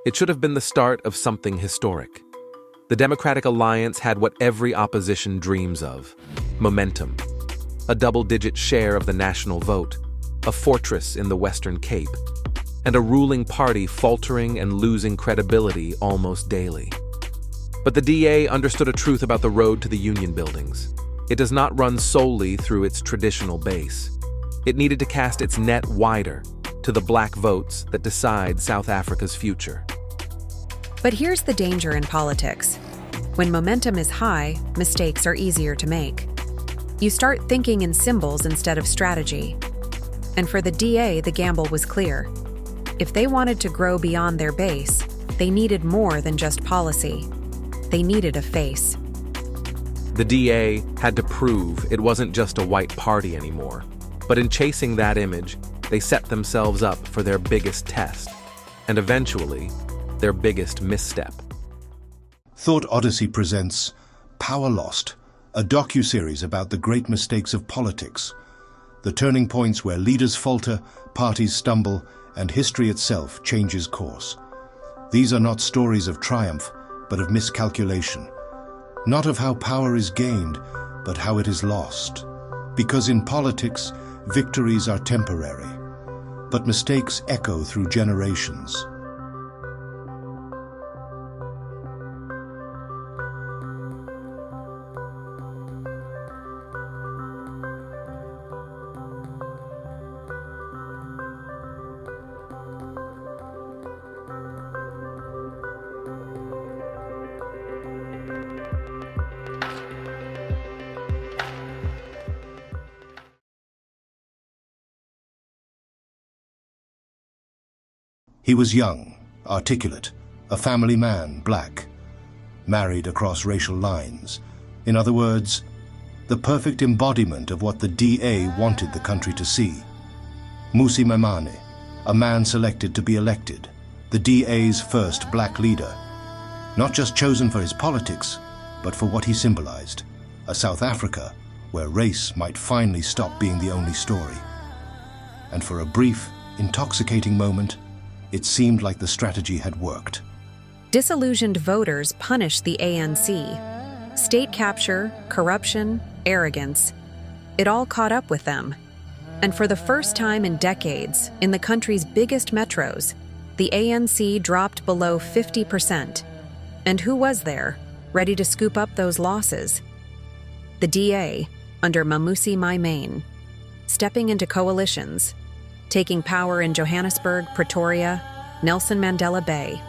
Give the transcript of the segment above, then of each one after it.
It should have been the start of something historic. The Democratic Alliance had what every opposition dreams of: momentum. A double-digit share of the national vote, a fortress in the Western Cape, and a ruling party faltering and losing credibility almost daily. But the DA understood a truth about the road to the Union buildings. It does not run solely through its traditional base. It needed to cast its net wider, to the black votes that decide South Africa's future. But here's the danger in politics. When momentum is high, mistakes are easier to make. You start thinking in symbols instead of strategy. And for the DA, the gamble was clear. If they wanted to grow beyond their base, they needed more than just policy. They needed a face. The DA had to prove it wasn't just a white party anymore. But in chasing that image, they set themselves up for their biggest test, and eventually, their biggest misstep. Thought Odyssey presents Powerlost, a docuseries about the great mistakes of politics, the turning points where leaders falter, parties stumble, and history itself changes course. These are not stories of triumph, but of miscalculation. Not of how power is gained, but how it is lost. Because in politics, victories are temporary, but mistakes echo through generations. He was young, articulate, a family man, black, married across racial lines. In other words, the perfect embodiment of what the DA wanted the country to see. Mmusi Maimane, a man selected to be elected, the DA's first black leader, not just chosen for his politics, but for what he symbolized, a South Africa where race might finally stop being the only story. And for a brief, intoxicating moment, it seemed like the strategy had worked. Disillusioned voters punished the ANC. State capture, corruption, arrogance. It all caught up with them. And for the first time in decades, in the country's biggest metros, the ANC dropped below 50%. And who was there, ready to scoop up those losses? The DA, under Mmusi Maimane, stepping into coalitions, taking power in Johannesburg, Pretoria, Nelson Mandela Bay.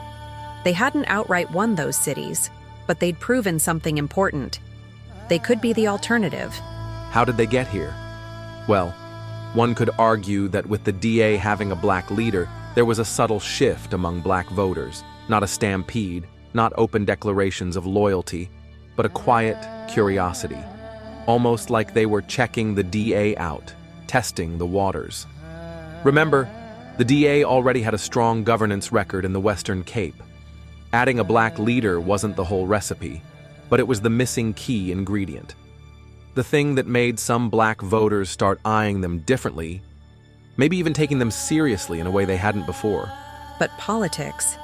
They hadn't outright won those cities, but they'd proven something important. They could be the alternative. How did they get here? Well, one could argue that with the DA having a black leader, there was a subtle shift among black voters, not a stampede, not open declarations of loyalty, but a quiet curiosity, almost like they were checking the DA out, testing the waters. Remember, the DA already had a strong governance record in the Western Cape. Adding a black leader wasn't the whole recipe, but it was the missing key ingredient. The thing that made some black voters start eyeing them differently, maybe even taking them seriously in a way they hadn't before. But politics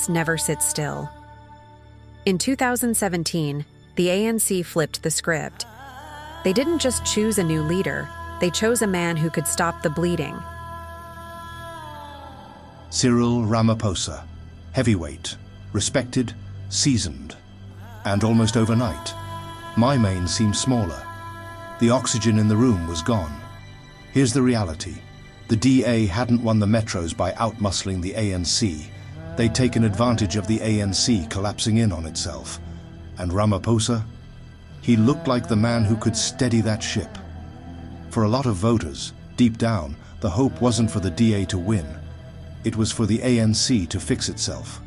never sits still. In 2017, the ANC flipped the script. They didn't just choose a new leader, they chose a man who could stop the bleeding. Cyril Ramaphosa, heavyweight, respected, seasoned. And almost overnight, Maimane seemed smaller. The oxygen in the room was gone. Here's the reality. The DA hadn't won the metros by outmuscling the ANC. They'd taken advantage of the ANC collapsing in on itself. And Ramaphosa? He looked like the man who could steady that ship. For a lot of voters, deep down, the hope wasn't for the DA to win. It was for the ANC to fix itself.